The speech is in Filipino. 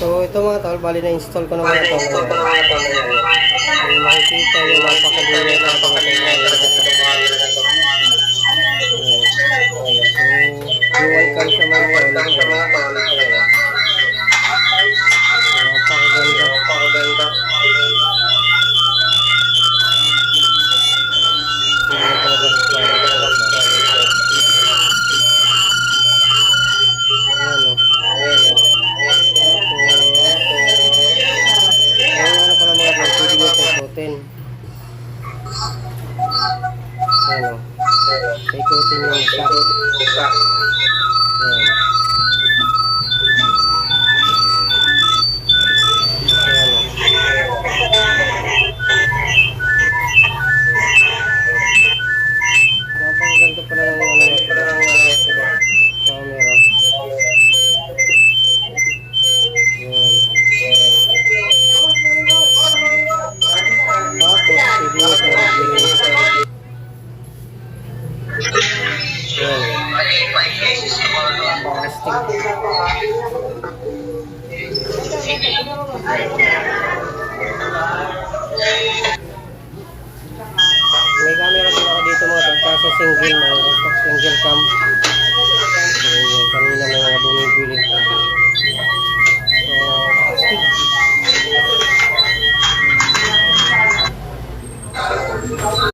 So ito mga tol, bali na-install ko na mga tol. Kung makikita nyo, napakalinis na ito So dual cam siya mga tol. Napakaganda. Ayan o. Paikutin yung isa. Ayan. Ayan o. Napakaganda pala ng camera. Ayan. Tapos, pwede nyo sa green. May camera din ako dito mga tol, kaso single cam.